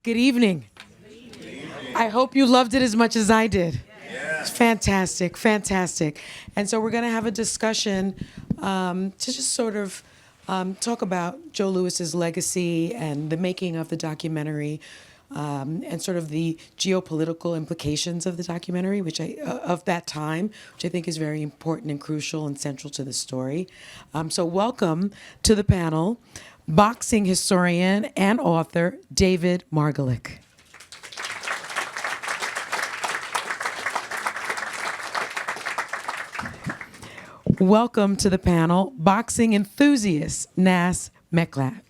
Good evening. I hope you loved it as much as I did. It's fantastic, fantastic. And so we're going to have a discussion to just sort of talk about Joe Louis's legacy and the making of the documentary, and sort of the geopolitical implications of the documentary, of that time, which I think is very important and crucial and central to the story. So welcome to the panel, boxing historian and author David Margolick. Welcome to the panel, boxing enthusiast Nass Metcalfe.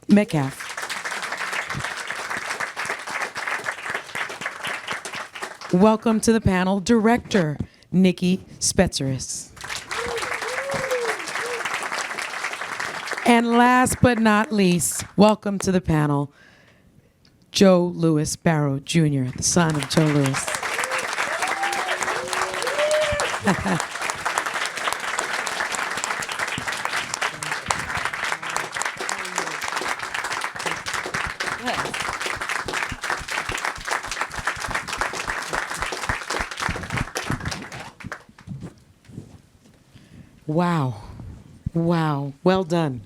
Welcome to the panel, director Nikki Spetseris. And last but not least, welcome to the panel, Joe Louis Barrow Jr., the son of Joe Louis. Wow. Wow. Well done.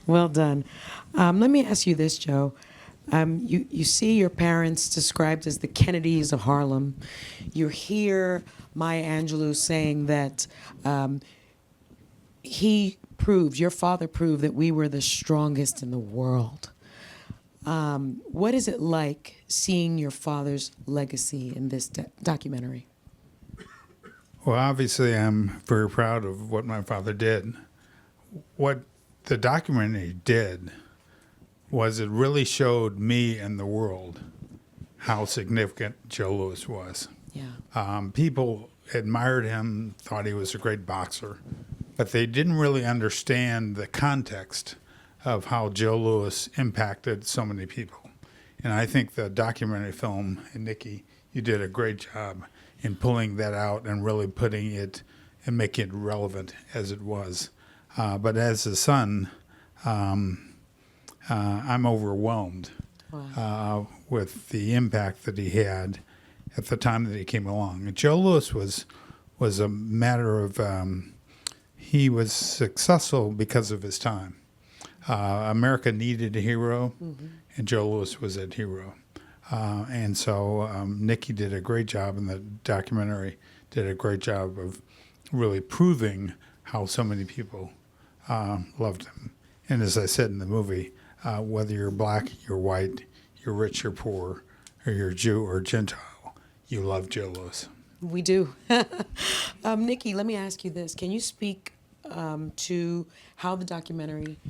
Well done. Let me ask you this, Joe. You see your parents described as the Kennedys of Harlem. You hear Maya Angelou saying that your father proved that we were the strongest in the world. What is it like seeing your father's legacy in this documentary? Well, obviously, I'm very proud of what my father did. What the documentary did was it really showed me and the world how significant Joe Louis was. Yeah. People admired him, thought he was a great boxer, but they didn't really understand the context of how Joe Louis impacted so many people. And I think the documentary film, and Nikki, you did a great job in pulling that out and really putting it and making it relevant as it was. But as a son, I'm overwhelmed with the impact that he had at the time that he came along. And Joe Louis was a matter of, he was successful because of his time. America needed a hero, and Joe Louis was that hero. And so Nikki did a great job, and the documentary did a great job of really proving how so many people loved him. And as I said in the movie, whether you're black, you're white, you're rich, you're poor, or you're Jew or Gentile, you love Joe Louis. We do. Nikki, let me ask you this. Can you speak to how the documentary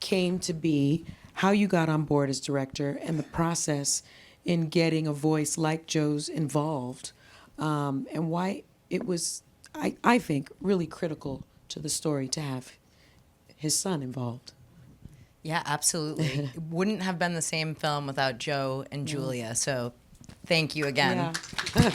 came to be, how you got on board as director, and the process in getting a voice like Joe's involved, and why it was, I think, really critical to the story to have his son involved? Yeah, absolutely. It wouldn't have been the same film without Joe and Julia, so thank you again. Yeah.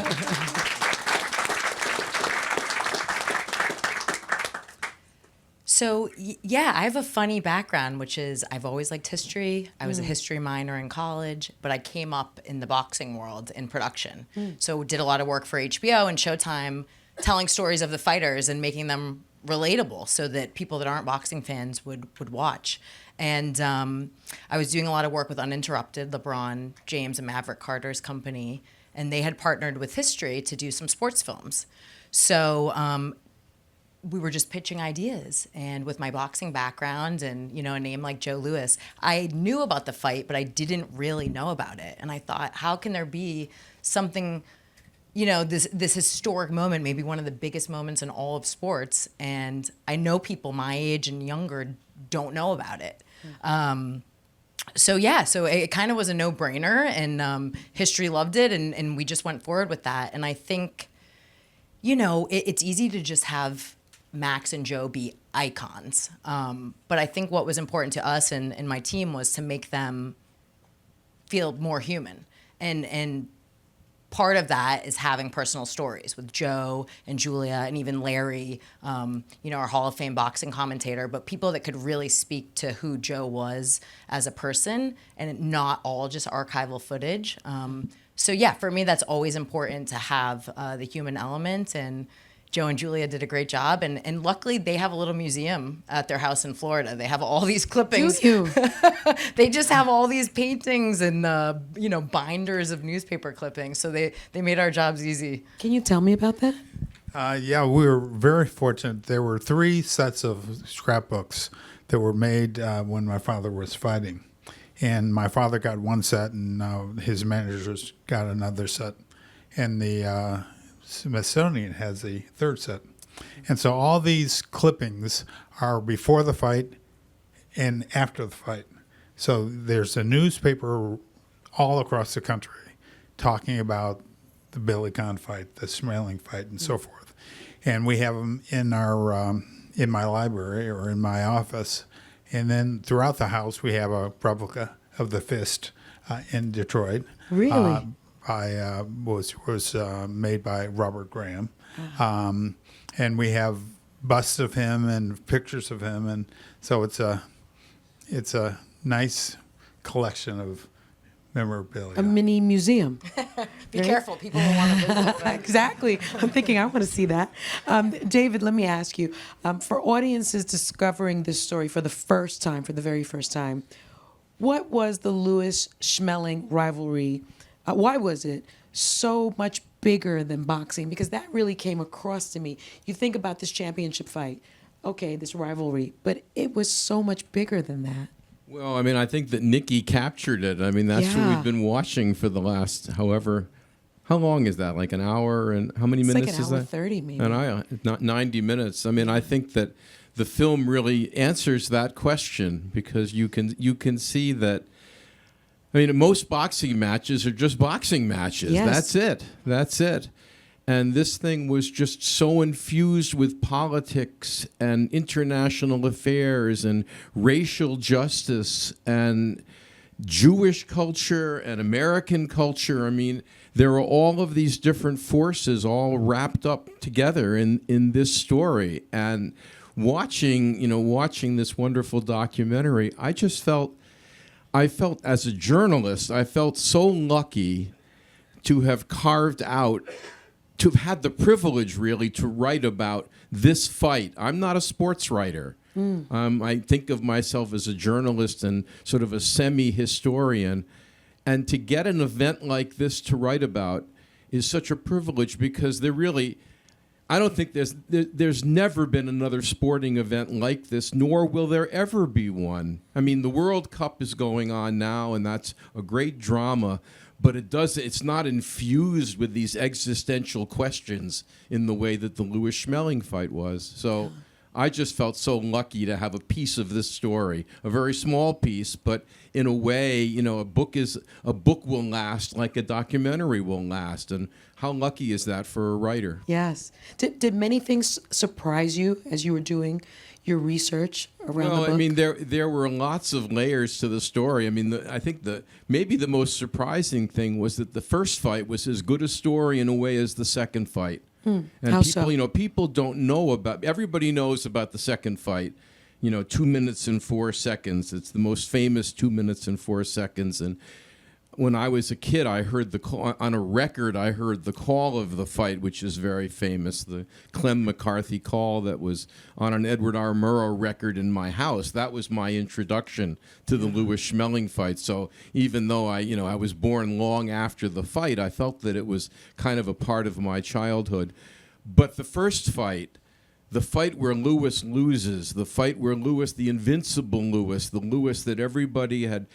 So, yeah, I have a funny background, which is I've always liked history. I was a history minor in college, but I came up in the boxing world in production. So did a lot of work for HBO and Showtime, telling stories of the fighters and making them relatable so that people that aren't boxing fans would watch. And I was doing a lot of work with UNINTERRUPTED, LeBron, James, and Maverick Carter's company, and they had partnered with History to do some sports films. So we were just pitching ideas, and with my boxing background and, you know, a name like Joe Louis, I knew about the fight, but I didn't really know about it. And I thought, how can there be something, you know, this historic moment, maybe one of the biggest moments in all of sports, and I know people my age and younger don't know about it. So it kind of was a no-brainer, and History loved it, and we just went forward with that. And I think, you know, it's easy to just have Max and Joe be icons. But I think what was important to us and my team was to make them feel more human. And part of that is having personal stories with Joe and Julia and even Larry, our Hall of Fame boxing commentator, but people that could really speak to who Joe was as a person and not all just archival footage. So yeah, for me, that's always important to have the human element, and Joe and Julia did a great job, and luckily they have a little museum at their house in Florida. They have all these clippings. Do you? They just have all these paintings and binders of newspaper clippings. So they made our jobs easy. Can you tell me about that? Yeah, we were very fortunate. There were 3 sets of scrapbooks that were made when my father was fighting. And my father got 1 set, and his managers got another set. And the Smithsonian has a 3rd set. And so all these clippings are before the fight and after the fight. So there's a newspaper all across the country talking about the Billy Conn fight, the Schmeling fight, and so forth. And we have them in our in my library or in my office. And then throughout the house, we have a replica of the fist in Detroit. Really? Was made by Robert Graham, and we have busts of him and pictures of him, and so it's a nice collection of memorabilia. A mini museum. Be careful, people will want to visit. Exactly. I'm thinking I want to see that. David, let me ask you, for audiences discovering this story for the very first time, what was the Louis Schmeling rivalry? Why was it so much bigger than boxing? Because that really came across to me. You think about this championship fight, okay, this rivalry, but it was so much bigger than that. Well, I mean, I think that Nikki captured it. I mean, that's what we've been watching for the last, how long is that? Like an hour? And how many minutes like is an hour that? 30 maybe. Not 90 minutes. I mean, I think that the film really answers that question, because you can see that. I mean, most boxing matches are just boxing matches. Yes. That's it. And this thing was just so infused with politics and international affairs and racial justice and Jewish culture and American culture. I mean, there are all of these different forces all wrapped up together in this story. And watching this wonderful documentary, I felt as a journalist, I felt so lucky to have to have had the privilege really to write about this fight. I'm not a sports writer. I think of myself as a journalist and sort of a semi-historian. And to get an event like this to write about is such a privilege, because I don't think there's never been another sporting event like this, nor will there ever be one. I mean, the World Cup is going on now, and that's a great drama, but it's not infused with these existential questions in the way that the Louis Schmeling fight was. So I just felt so lucky to have a piece of this story, a very small piece, but in a way, a book will last like a documentary will last. And how lucky is that for a writer? Yes. Did many things surprise you as you were doing your research around the book? I mean, there were lots of layers to the story. I mean, I think maybe the most surprising thing was that the first fight was as good a story in a way as the second fight. And How people, so? People don't know everybody knows about the second fight. 2 minutes and 4 seconds. It's the most famous 2 minutes and 4 seconds. And when I was a kid, I heard the call on a record. I heard the call of the fight, which is very famous, the Clem McCarthy call that was on an Edward R. Murrow record in my house. That was my introduction to the Louis Schmeling fight. So even though I was born long after the fight, I felt that it was kind of a part of my childhood. But the first fight, the fight where Louis loses, the fight where Louis, the invincible Louis, the Louis that everybody had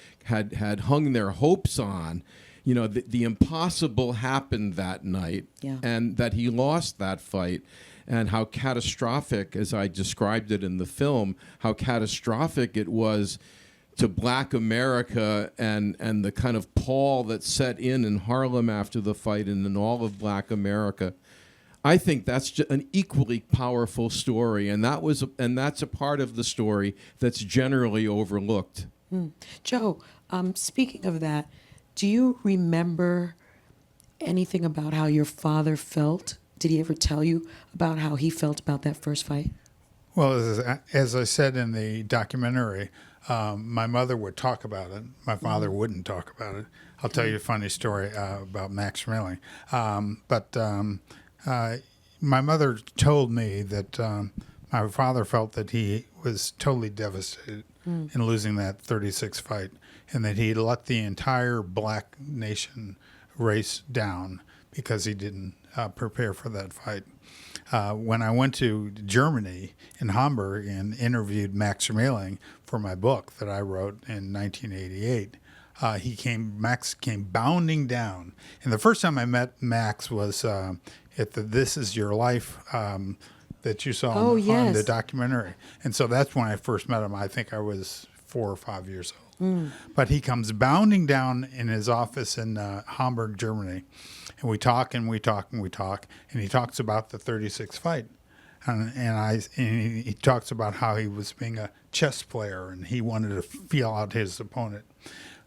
hung their hopes on, the impossible happened that night, and that he lost that fight, and how catastrophic, as I described it in the film, how catastrophic it was to Black America and the kind of pall that set in Harlem after the fight and in all of Black America. I think that's just an equally powerful story, and that's a part of the story that's generally overlooked. Joe, speaking of that, do you remember anything about how your father felt? Did he ever tell you about how he felt about that first fight? Well, as I said in the documentary, my mother would talk about it. My father wouldn't talk about it. I'll tell you a funny story about Max Schmeling. My mother told me that my father felt that he was totally devastated in losing that 36 fight, and that he let the entire black nation race down because he didn't prepare for that fight. When I went to Germany in Hamburg and interviewed Max Schmeling for my book that I wrote in 1988, Max came bounding down. And the first time I met Max was at the This Is Your Life that you saw on the documentary. And so that's when I first met him. I think I was 4 or 5 years old. But he comes bounding down in his office in Hamburg, Germany. And we talk and we talk and we talk. And he talks about the 36 fight. And he talks about how he was being a chess player and he wanted to feel out his opponent.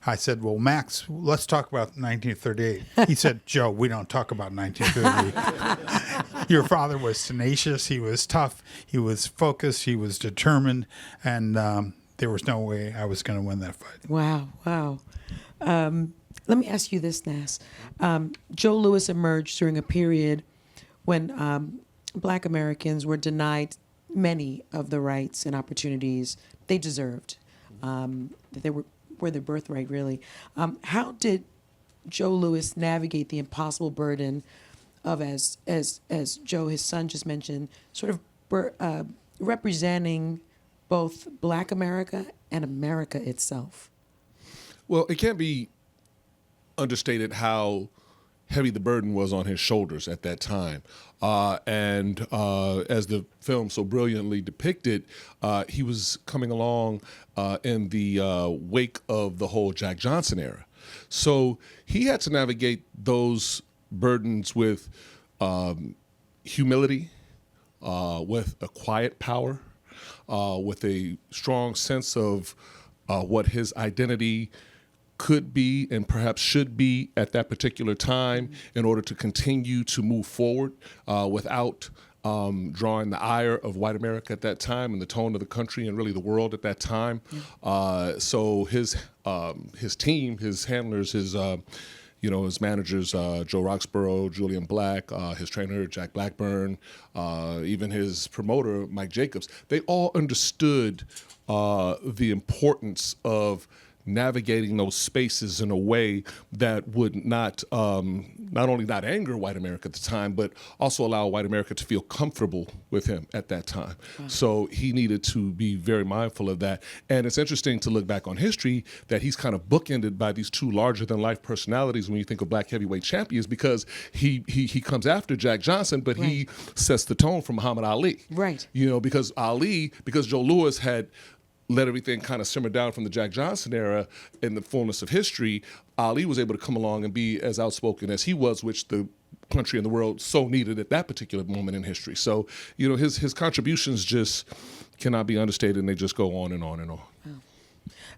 I said, well, Max, let's talk about 1938. He said, Joe, we don't talk about 1938. Your father was tenacious. He was tough. He was focused. He was determined. And there was no way I was going to win that fight. Wow. Let me ask you this, Nass. Joe Louis emerged during a period when Black Americans were denied many of the rights and opportunities they deserved. They were their birthright, really. How did Joe Louis navigate the impossible burden of, as Joe, his son, just mentioned, sort of representing both Black America and America itself? Well, it can't be understated how heavy the burden was on his shoulders at that time. And as the film so brilliantly depicted, he was coming along in the wake of the whole Jack Johnson era. So he had to navigate those burdens with humility, with a quiet power, with a strong sense of what his identity could be and perhaps should be at that particular time in order to continue to move forward without drawing the ire of white America at that time and the tone of the country and really the world at that time. So his team, his handlers, his managers, Joe Roxborough, Julian Black, his trainer, Jack Blackburn, even his promoter, Mike Jacobs, they all understood the importance of navigating those spaces in a way that would not only not anger white America at the time, but also allow white America to feel comfortable with him at that time. So he needed to be very mindful of that. And it's interesting to look back on history that he's kind of bookended by these two larger-than-life personalities when you think of Black heavyweight champions, because he comes after Jack Johnson, but he sets the tone for Muhammad Ali. Right. Because Joe Louis had let everything kind of simmer down from the Jack Johnson era in the fullness of history, Ali was able to come along and be as outspoken as he was, which the country and the world so needed at that particular moment in history. So, his contributions just cannot be understated, and they just go on and on and on.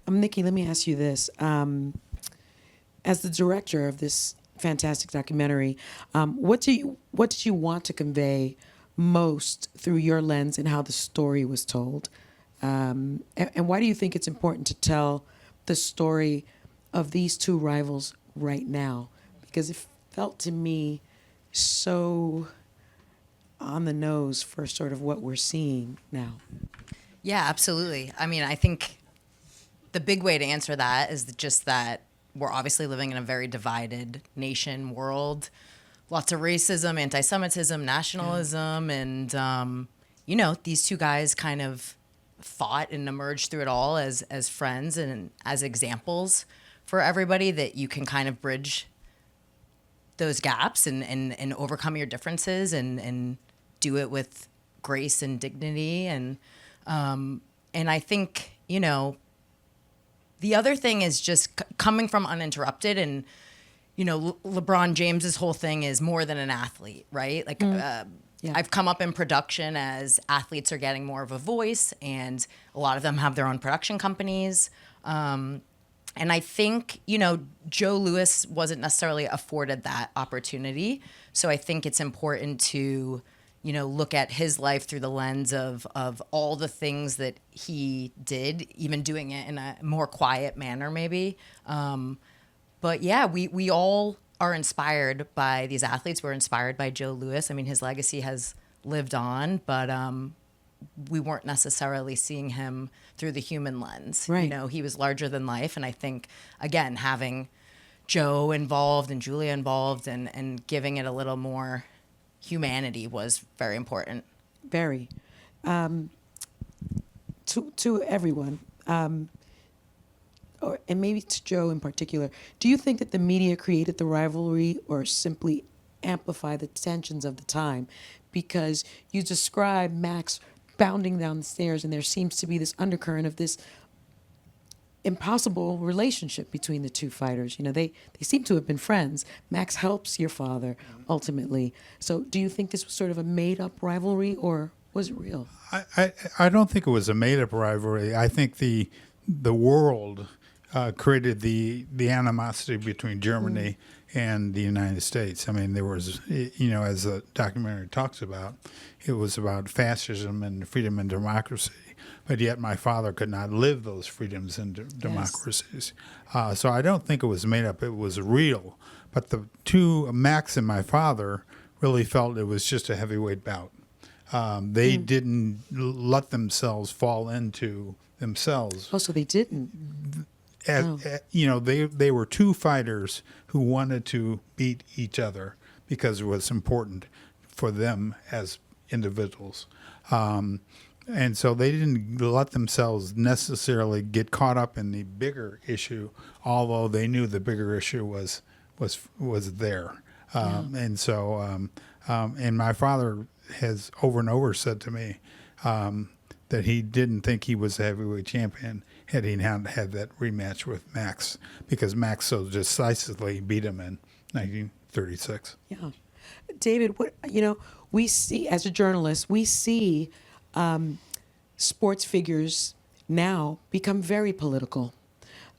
Nikki, let me ask you this. As the director of this fantastic documentary, what did you want to convey most through your lens and how the story was told? And why do you think it's important to tell the story of these two rivals right now? Because it felt to me so on the nose for sort of what we're seeing now. Yeah, absolutely. I mean, I think the big way to answer that is just that we're obviously living in a very divided nation, world, lots of racism, anti-Semitism, nationalism, and, these two guys kind of fought and emerged through it all as friends and as examples for everybody that you can kind of bridge those gaps and overcome your differences and do it with grace and dignity. And I think, the other thing is just coming from Uninterrupted, and, LeBron James's whole thing is more than an athlete, right? Like, I've come up in production as athletes are getting more of a voice, and a lot of them have their own production companies. And I think, Joe Louis wasn't necessarily afforded that opportunity. So I think it's important to, look at his life through the lens of all the things that he did, even doing it in a more quiet manner, maybe. But yeah, we all are inspired by these athletes. We're inspired by Joe Louis. I mean, his legacy has lived on, but we weren't necessarily seeing him through the human lens. Right. He was larger than life. And I think, again, having Joe involved and Julia involved and giving it a little more humanity was very important. Very. To everyone, and maybe to Joe in particular, do you think that the media created the rivalry or simply amplified the tensions of the time? Because you describe Max bounding down the stairs, and there seems to be this undercurrent of this impossible relationship between the two fighters. They seem to have been friends. Max helps your father ultimately. So do you think this was sort of a made-up rivalry, or was it real? I don't think it was a made-up rivalry. I think the world created the animosity between Germany and the United States. I mean, there was, as the documentary talks about, it was about fascism and freedom and democracy. But yet my father could not live those freedoms and democracies. So I don't think it was made up. It was real. But the two, Max and my father, really felt it was just a heavyweight bout. They didn't let themselves fall into themselves. Oh, so they didn't. They were two fighters who wanted to beat each other because it was important for them as individuals. And so they didn't let themselves necessarily get caught up in the bigger issue, although they knew the bigger issue was there. And so, and my father has over and over said to me that he didn't think he was a heavyweight champion had he not had that rematch with Max, because Max so decisively beat him in 1936. Yeah. David, we see, as a journalist, we see sports figures now become very political.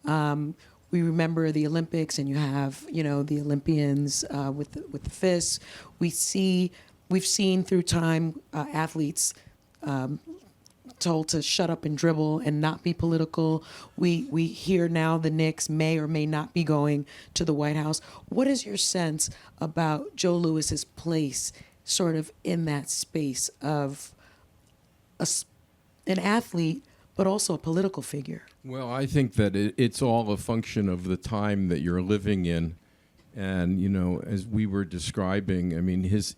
We remember the Olympics, and you have, the Olympians with the fists. We've seen through time athletes told to shut up and dribble and not be political. We hear now the Knicks may or may not be going to the White House. What is your sense about Joe Louis's place sort of in that space of an athlete, but also a political figure? Well, I think that it's all a function of the time that you're living in. And, as we were describing, I mean, his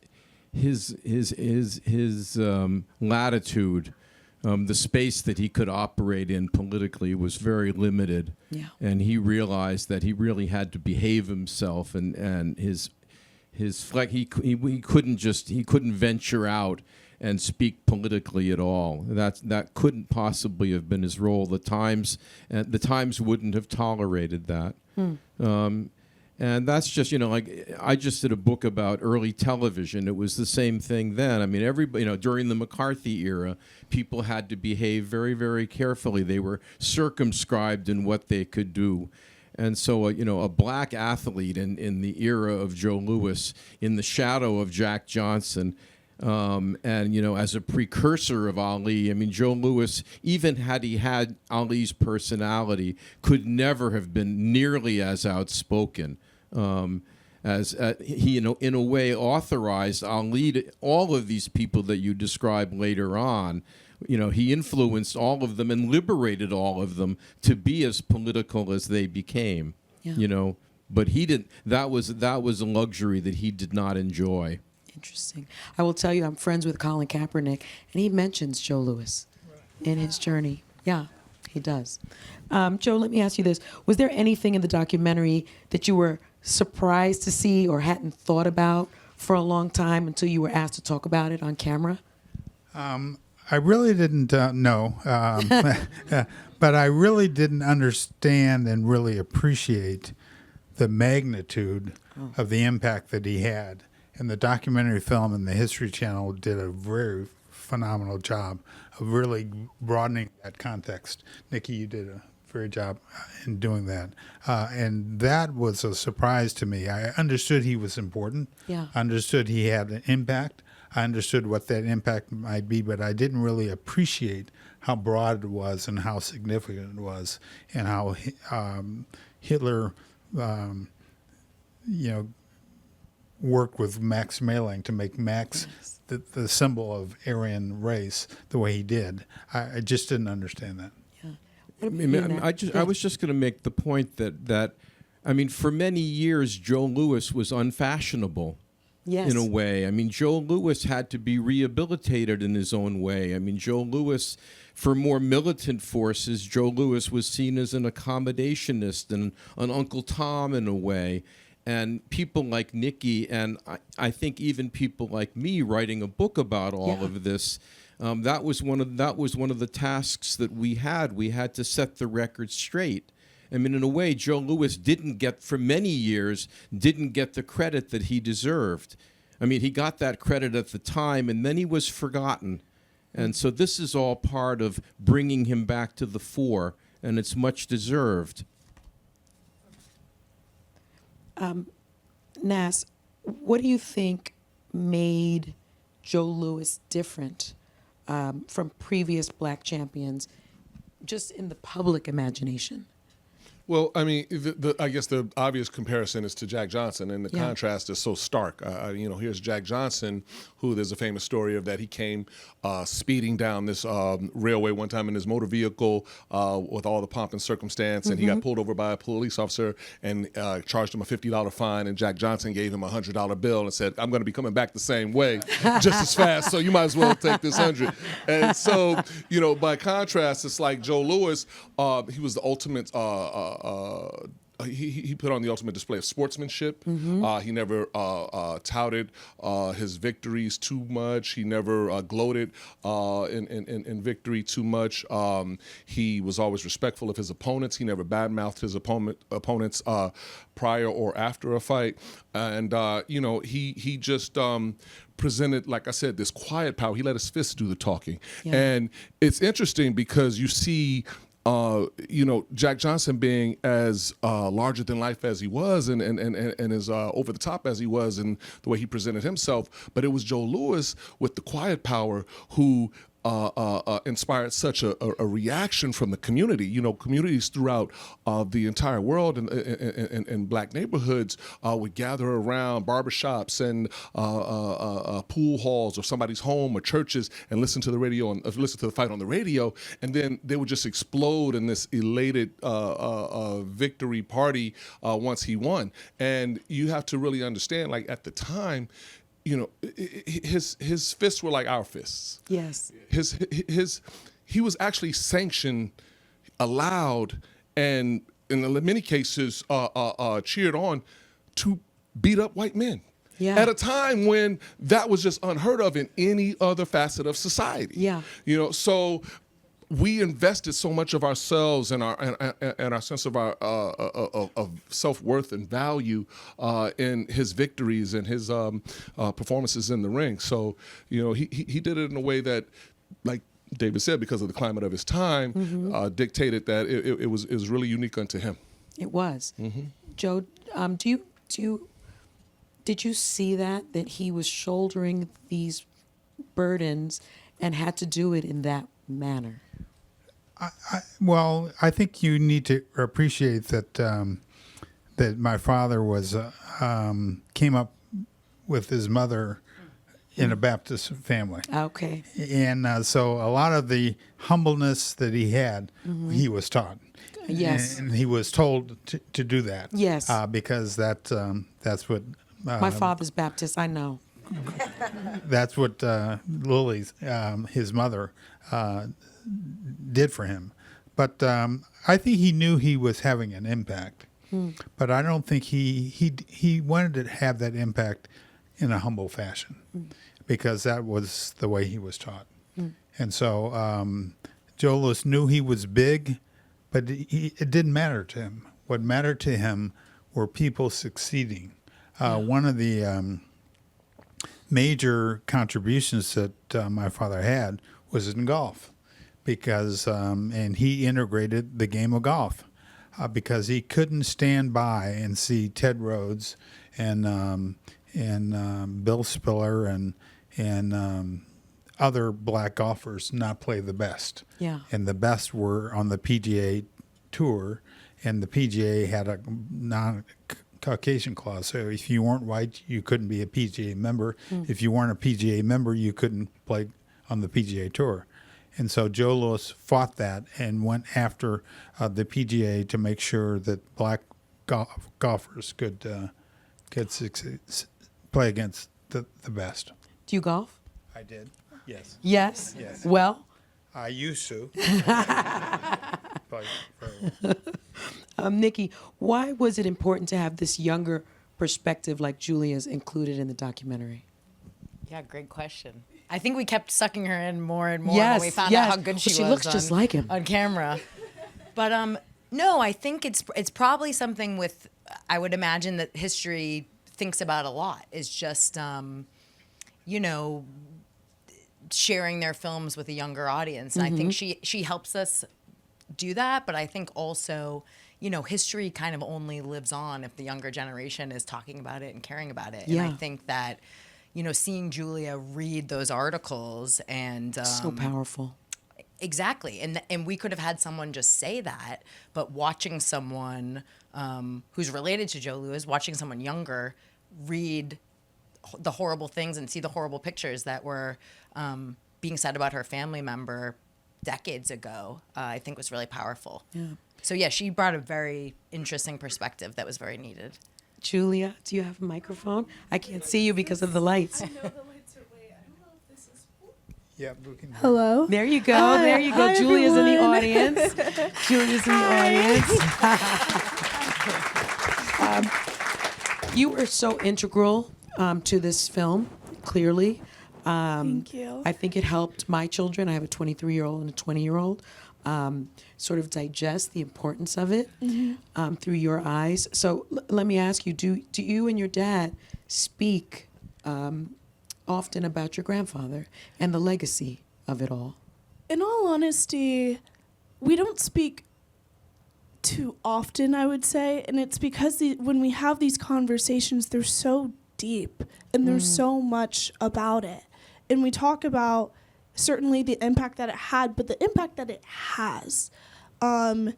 latitude, the space that he could operate in politically was very limited. Yeah. And he realized that he really had to behave himself, and he couldn't venture out and speak politically at all. That couldn't possibly have been his role. The Times wouldn't have tolerated that. And that's just, I just did a book about early television. It was the same thing then. I mean, everybody, during the McCarthy era, people had to behave very, very carefully. They were circumscribed in what they could do. And so, a black athlete in the era of Joe Louis, in the shadow of Jack Johnson, and, as a precursor of Ali, I mean, Joe Louis, even had he had Ali's personality, could never have been nearly as outspoken. As he, in a way, authorized Ali to all of these people that you describe later on. He influenced all of them and liberated all of them to be as political as they became. Yeah. But he didn't. That was a luxury that he did not enjoy. Interesting. I will tell you, I'm friends with Colin Kaepernick, and he mentions Joe Louis in his journey. Yeah, he does. Joe, let me ask you this. Was there anything in the documentary that you were surprised to see or hadn't thought about for a long time until you were asked to talk about it on camera? I really didn't know, but I really didn't understand and really appreciate the magnitude of the impact that he had. And the documentary film and the History Channel did a very phenomenal job of really broadening that context. Nikki, you did a great job in doing that. And that was a surprise to me. I understood he was important. Yeah. I understood he had an impact. I understood what that impact might be, but I didn't really appreciate how broad it was and how significant it was, and how Hitler, worked with Max Schmeling to make Max the symbol of Aryan race the way he did. I just didn't understand that. I was just going to make the point that for many years Joe Louis was unfashionable. Yes. In a way. Joe Louis had to be rehabilitated in his own way. Joe Louis, for more militant forces, Joe Louis was seen as an accommodationist and an Uncle Tom in a way. And people like Nikki, and I think even people like me writing a book about all of this, that was one of the tasks that we had. We had to set the record straight. In a way, Joe Louis for many years, didn't get the credit that he deserved. He got that credit at the time, and then he was forgotten. And so this is all part of bringing him back to the fore, and it's much deserved. Nass, what do you think made Joe Louis different from previous black champions, just in the public imagination? Well, I guess the obvious comparison is to Jack Johnson, and the contrast is so stark. Here's Jack Johnson, who there's a famous story of that he came speeding down this railway one time in his motor vehicle with all the pomp and circumstance, and he got pulled over by a police officer and charged him a $50 fine, and Jack Johnson gave him a $100 bill and said, "I'm going to be coming back the same way, just as fast, so you might as well take this 100." And so, by contrast, it's like Joe Louis, he was the ultimate he put on the ultimate display of sportsmanship. He never touted his victories too much. He never gloated in victory too much. He was always respectful of his opponents. He never badmouthed his opponents prior or after a fight. And he just presented, like I said, this quiet power. He let his fists do the talking. And it's interesting because you see Jack Johnson being as larger than life as he was, and as over the top as he was, and the way he presented himself. But it was Joe Louis with the quiet power who inspired such a reaction from the community. Communities throughout the entire world and black neighborhoods would gather around barbershops and pool halls or somebody's home or churches and listen to the radio and listen to the fight on the radio, and then they would just explode in this elated victory party once he won. And you have to really understand, like at the time, his fists were like our fists. Yes. He was actually sanctioned, allowed, and in many cases cheered on to beat up white men. Yeah. At a time when that was just unheard of in any other facet of society. Yeah. So we invested so much of ourselves and our sense of our of self-worth and value in his victories and his performances in the ring. So he did it in a way that, like David said, because of the climate of his time, dictated that it was really unique unto him. It was. Joe, did you see that he was shouldering these burdens and had to do it in that manner? I think you need to appreciate that that my father was came up with his mother in a Baptist family. Okay. And so a lot of the humbleness that he had, he was taught. Yes. And he was told to do that. Yes. Because that's what... My father's Baptist, I know. That's what Lily's, his mother, did for him. But I think he knew he was having an impact. But I don't think he wanted to have that impact in a humble fashion, because that was the way he was taught. And so Joe Louis knew he was big, but it didn't matter to him. What mattered to him were people succeeding. One of the major contributions that my father had was in golf, because and he integrated the game of golf because he couldn't stand by and see Ted Rhodes and Bill Spiller and other black golfers not play the best. Yeah. And the best were on the PGA Tour, and the PGA had a non-Caucasian clause. So if you weren't white, you couldn't be a PGA member. If you weren't a PGA member, you couldn't play on the PGA Tour. And so Joe Louis fought that and went after the PGA to make sure that black golfers could play against the best. Do you golf? I did. Yes. Yes. Yes. Well, I used to. Nikki, why was it important to have this younger perspective like Julia's included in the documentary? Yeah, great question. I think we kept sucking her in more and more Yes, when we found yes. out how good she Well, she was looks just like him. on camera. But no, I think it's probably something with, I would imagine that history thinks about a lot, is just, sharing their films with a younger audience. And I think she helps us do that, but I think also, history kind of only lives on if the younger generation is talking about it and caring about it. Yeah. And I think that, seeing Julia read those articles and So powerful. exactly, and we could have had someone just say that, but watching someone who's related to Joe Louis, watching someone younger read the horrible things and see the horrible pictures that were being said about her family member decades ago, I think was really powerful. Yeah. So yeah, she brought a very interesting perspective that was very needed. Julia, do you have a microphone? I can't see you because of the lights. I know the lights are way. I don't know if this is. Yeah, we can. Hello. There you go. Hi. There you go. Hi, Julia's in the everyone. audience. Julia's in the audience. You were so integral to this film, clearly. Thank you. I think it helped my children. I have a 23-year-old and a 20-year-old. Sort of digest the importance of it through your eyes. So let me ask you: Do you and your dad speak often about your grandfather and the legacy of it all? In all honesty, we don't speak too often, I would say, and it's because when we have these conversations, they're so deep and there's so much about it, and we talk about certainly the impact that it had, but the impact that it has. And,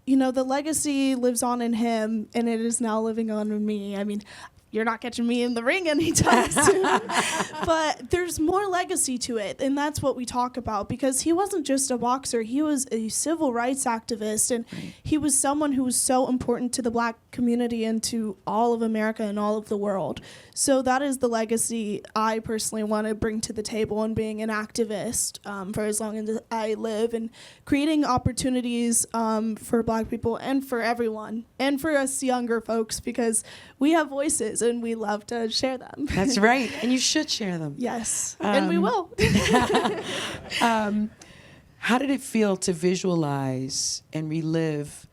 the legacy lives on in him, and it is now living on in me. I mean, you're not catching me in the ring anytime soon. But there's more legacy to it, and that's what we talk about, because he wasn't just a boxer. He was a civil rights activist, and he was someone who was so important to the black community and to all of America and all of the world. So that is the legacy I personally want to bring to the table, and being an activist for as long as I live, and creating opportunities for black people and for everyone, and for us younger folks, because we have voices and we love to share them. That's right, and you should share them. Yes, and we will. How did it feel to visualize and relive,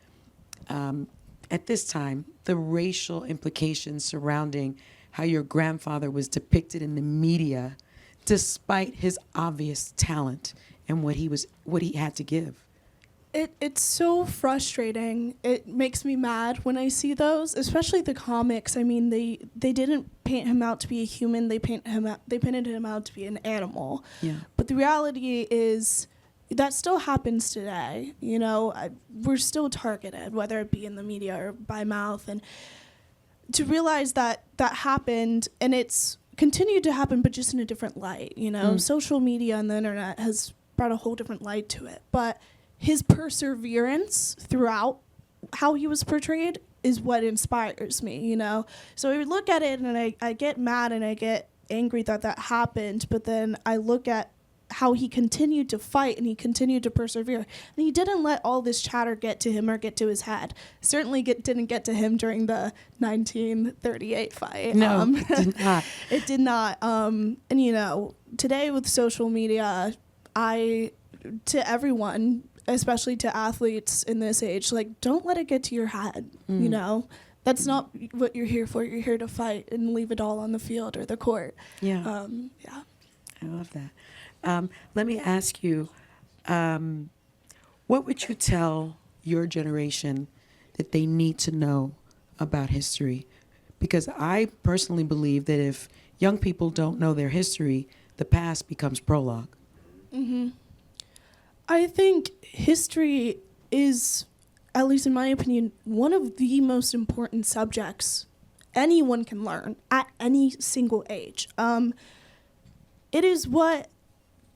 at this time, the racial implications surrounding how your grandfather was depicted in the media, despite his obvious talent and what he had to give? It's so frustrating. It makes me mad when I see those, especially the comics. I mean, they didn't paint him out to be a human. They painted him out to be an animal. Yeah. But the reality is that still happens today. We're still targeted, whether it be in the media or by mouth. And to realize that happened, and it's continued to happen, but just in a different light. Social media and the internet has brought a whole different light to it. But his perseverance throughout how he was portrayed is what inspires me, So I would look at it and I get mad and I get angry that happened, but then I look at how he continued to fight and he continued to persevere. And he didn't let all this chatter get to him or get to his head. Certainly didn't get to him during the 1938 fight. No, it did not. It did not. And, today with social media, to everyone, especially to athletes in this age, don't let it get to your head, That's not what you're here for. You're here to fight and leave it all on the field or the court. Yeah. Yeah. I love that. Let me ask you, what would you tell your generation that they need to know about history? Because I personally believe that if young people don't know their history, the past becomes prologue. I think history is, at least in my opinion, one of the most important subjects anyone can learn at any single age. It is what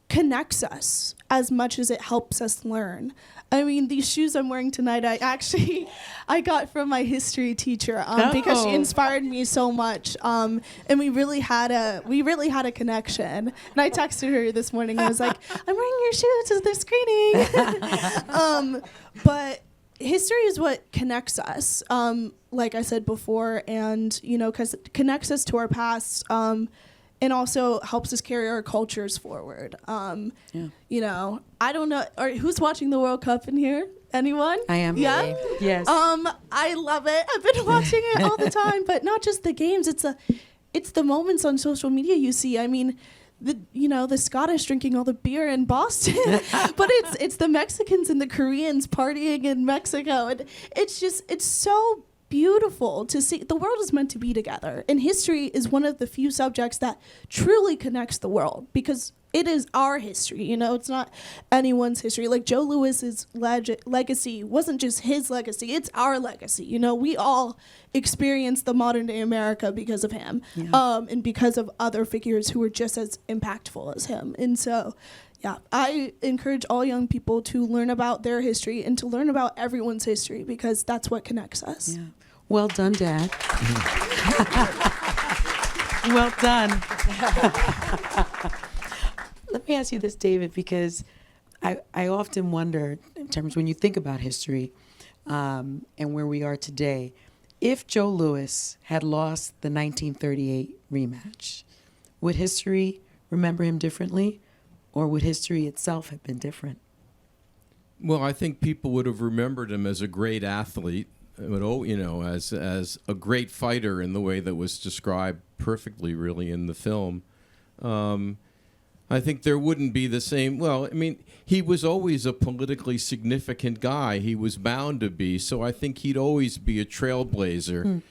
connects us as much as it helps us learn. I mean, these shoes I'm wearing tonight, I got from my history teacher because she inspired me so much. And we really had a connection. And I texted her this morning. I was like, I'm wearing your shoes to the screening. But history is what connects us, like I said before, and because it connects us to our past. And also helps us carry our cultures forward. I don't know. Who's watching the World Cup in here? Anyone? I am. Yeah. Yes. I love it. I've been watching it all the time. But not just the games. It's the moments on social media you see. I mean, the Scottish drinking all the beer in Boston, but it's the Mexicans and the Koreans partying in Mexico, and it's so beautiful to see. The world is meant to be together, and history is one of the few subjects that truly connects the world because it is our history. It's not anyone's history. Like Joe Louis's legacy wasn't just his legacy; it's our legacy. We all experienced the modern day America because of him, and because of other figures who were just as impactful as him. And so, yeah, I encourage all young people to learn about their history and to learn about everyone's history because that's what connects us. Yeah. Well done, Dad. Well done. Let me ask you this, David, because I often wonder, in terms when you think about history and where we are today, if Joe Louis had lost the 1938 rematch, would history remember him differently, or would history itself have been different? Well, I think people would have remembered him as a great athlete, as a great fighter in the way that was described perfectly, really, in the film. I think there wouldn't be the same. Well, I mean, he was always a politically significant guy. He was bound to be. So I think he'd always be a trailblazer.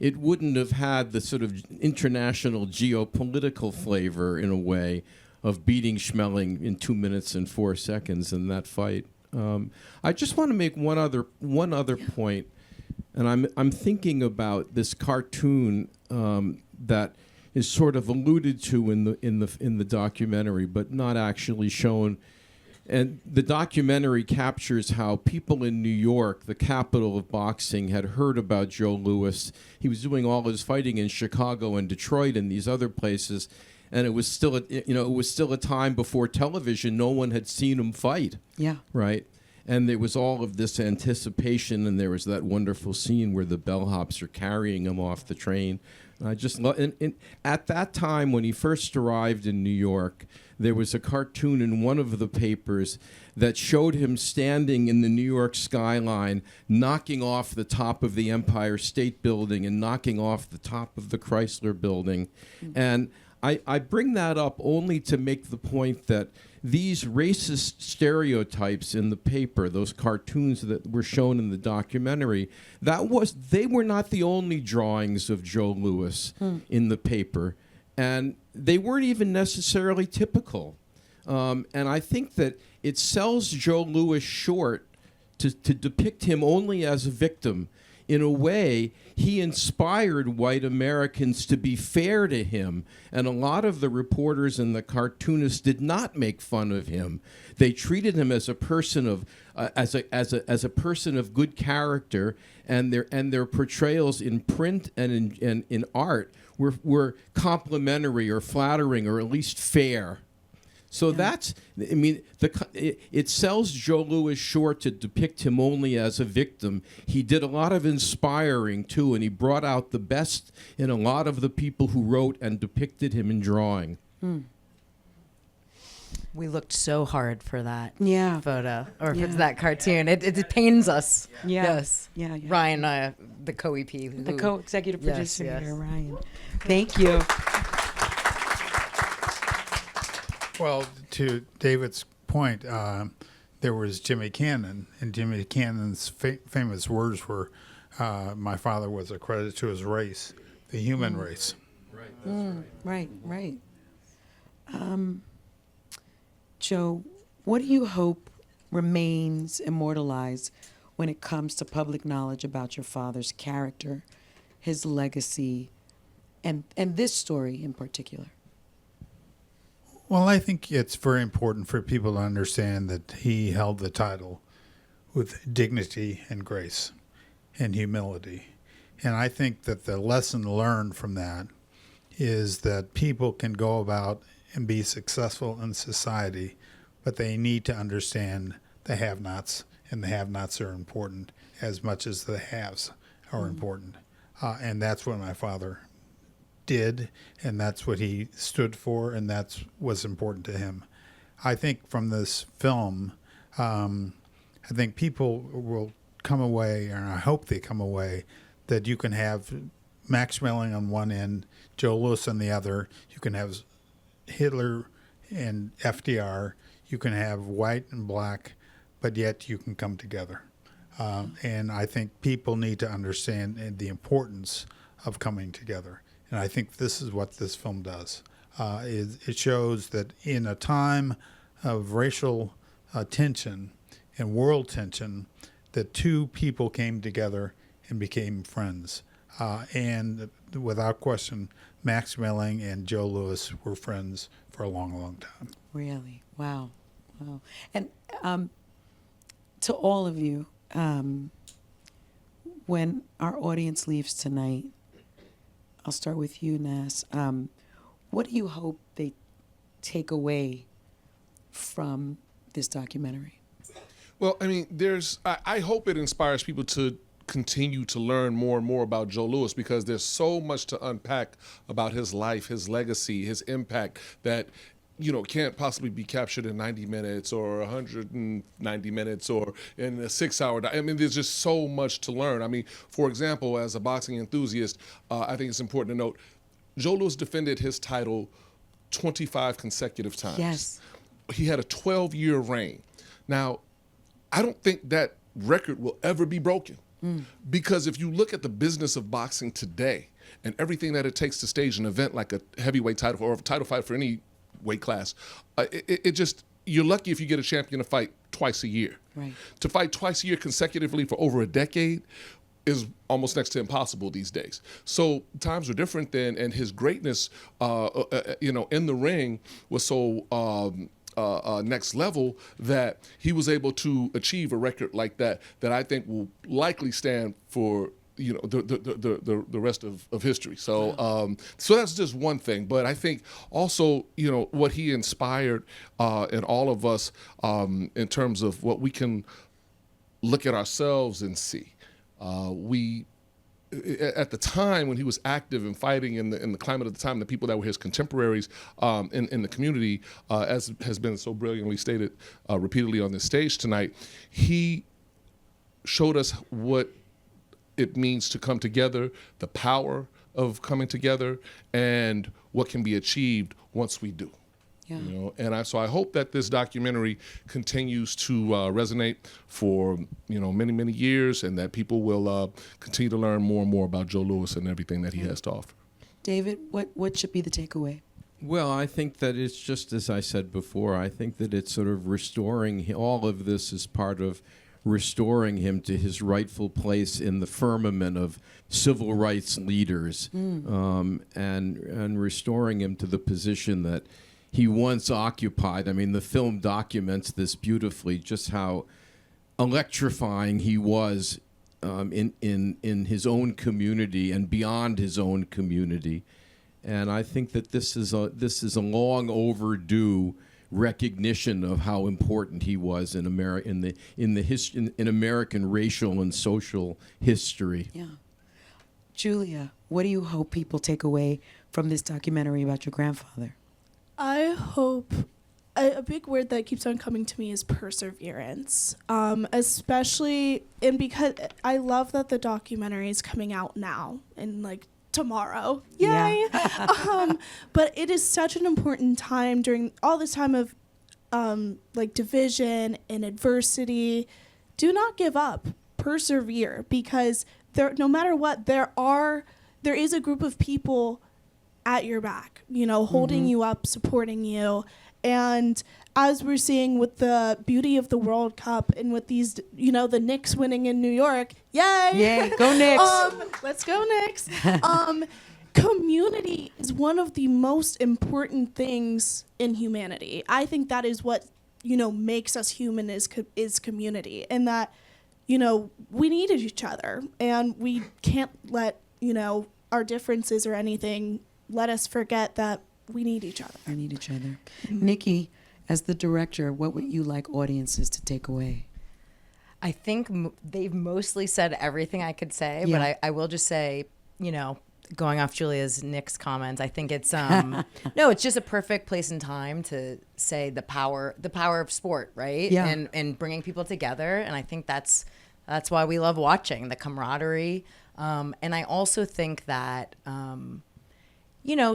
It wouldn't have had the sort of international geopolitical flavor, in a way, of beating Schmeling in 2 minutes and 4 seconds in that fight. I just want to make one other point, and I'm thinking about this cartoon that is sort of alluded to in the documentary, but not actually shown. And the documentary captures how people in New York, the capital of boxing, had heard about Joe Louis. He was doing all his fighting in Chicago and Detroit and these other places, and it was still a time before television. No one had seen him fight. Yeah. Right. And there was all of this anticipation, and there was that wonderful scene where the bellhops are carrying him off the train. I just and at that time when he first arrived in New York, there was a cartoon in one of the papers that showed him standing in the New York skyline, knocking off the top of the Empire State Building and knocking off the top of the Chrysler Building. And I bring that up only to make the point that these racist stereotypes in the paper, those cartoons that were shown in the documentary, they were not the only drawings of Joe Louis in the paper. And they weren't even necessarily typical. And I think that it sells Joe Louis short to depict him only as a victim. In a way, he inspired white Americans to be fair to him, and a lot of the reporters and the cartoonists did not make fun of him. They treated him as a person of as a person of good character, and their portrayals in print and in art were complimentary or flattering or at least fair. So that's, I mean, it sells Joe Louis short to depict him only as a victim. He did a lot of inspiring, too, and he brought out the best in a lot of the people who wrote and depicted him in drawing. We looked so hard for that photo, or Yeah. for that cartoon. It pains us. Yeah. Yes. Yeah. Ryan, the co-EP. The co-executive producer yes. here, Ryan. Thank you. Well, to David's point, there was Jimmy Cannon, and Jimmy Cannon's famous words were, "My father was a credit to his race, the human race." Right, that's right. Right. Joe, what do you hope remains immortalized when it comes to public knowledge about your father's character, his legacy, and this story in particular? Well, I think it's very important for people to understand that he held the title with dignity and grace and humility. And I think that the lesson learned from that is that people can go about and be successful in society, but they need to understand the have-nots, and the have-nots are important as much as the haves are important. And that's what my father did, and that's what he stood for, and that's what's important to him. I think from this film, I think people will come away, and I hope they come away, that you can have Max Schmeling on one end, Joe Louis on the other. You can have Hitler and FDR. You can have white and black, but yet you can come together. And I think people need to understand the importance of coming together. And I think this is what this film does. It shows that in a time of racial tension and world tension, that two people came together and became friends. And without question, Max Schmeling and Joe Louis were friends for a long, long time. Really? Wow. And to all of you, when our audience leaves tonight, I'll start with you, Nass. What do you hope they take away from this documentary? Well, I mean, I hope it inspires people to continue to learn more and more about Joe Louis, because there's so much to unpack about his life, his legacy, his impact that, can't possibly be captured in 90 minutes or 190 minutes or in a 6 hour. I mean, there's just so much to learn. I mean, for example, as a boxing enthusiast, I think it's important to note, Joe Louis defended his title 25 consecutive times. Yes. He had a 12-year reign. Now, I don't think that record will ever be broken. Because if you look at the business of boxing today and everything that it takes to stage an event like a heavyweight title or a title fight for any weight class, you're lucky if you get a champion to fight twice a year. Right. To fight twice a year consecutively for over a decade is almost next to impossible these days. So times are different then, and his greatness, in the ring was so next level that he was able to achieve a record like that I think will likely stand for the rest of history. So so that's just one thing. But I think also what he inspired in all of us in terms of what we can look at ourselves and see. At the time when he was active and fighting in the climate of the time, the people that were his contemporaries in the community, as has been so brilliantly stated repeatedly on this stage tonight, he showed us what it means to come together, the power of coming together, and what can be achieved once we do. Yeah. And so I hope that this documentary continues to resonate for many, many years, and that people will continue to learn more and more about Joe Louis and everything that he has to offer. David, what should be the takeaway? Well, I think that it's just as I said before. I think that it's sort of restoring all of this is part of restoring him to his rightful place in the firmament of civil rights leaders, and restoring him to the position that he once occupied. I mean, the film documents this beautifully, just how electrifying he was in his own community and beyond his own community. And I think that this is a long overdue recognition of how important he was in American racial and social history. Yeah. Julia, what do you hope people take away from this documentary about your grandfather? I hope a big word that keeps on coming to me is perseverance, especially, and because I love that the documentary is coming out now and tomorrow. Yeah. Yay. But it is such an important time during all this time of like division and adversity. Do not give up. Persevere, because no matter what, there is a group of people at your back, holding you up, supporting you. And as we're seeing with the beauty of the World Cup and with these, the Knicks winning in New York, yay! Yay, go Knicks! Let's go Knicks. Community is one of the most important things in humanity. I think that is what, makes us human is community, and that, we need each other, and we can't let, our differences or anything let us forget that we need each other. We need each other. Nikki, as the director, what would you like audiences to take away? I think they've mostly said everything I could say, but I will just say, going off Julia's Nick's comments, I think it's no, it's just a perfect place and time to say the power of sport, right? Yeah. And bringing people together, and I think that's why we love watching the camaraderie. And I also think that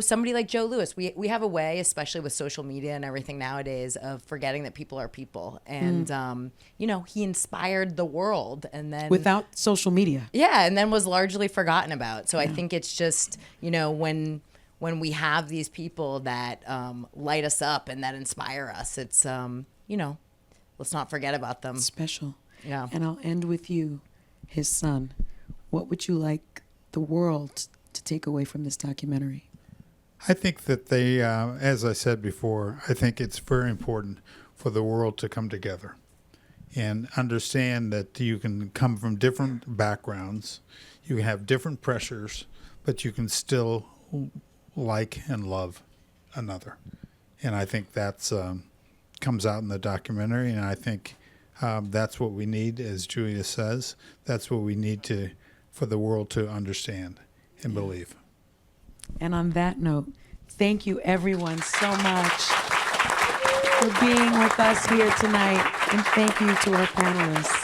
somebody like Joe Louis, we have a way, especially with social media and everything nowadays, of forgetting that people are people. And, he inspired the world, and then Without social media. yeah, and then was largely forgotten about. So I think it's just, when we have these people that light us up and that inspire us, it's, let's not forget about them. Special. Yeah. And I'll end with you, his son. What would you like the world to take away from this documentary? I think that they, as I said before, I think it's very important for the world to come together and understand that you can come from different backgrounds, you can have different pressures, but you can still like and love another. And I think that's comes out in the documentary, and I think that's what we need, as Julia says. That's what we need for the world to understand and believe. And on that note, thank you everyone so much for being with us here tonight. And thank you to our panelists.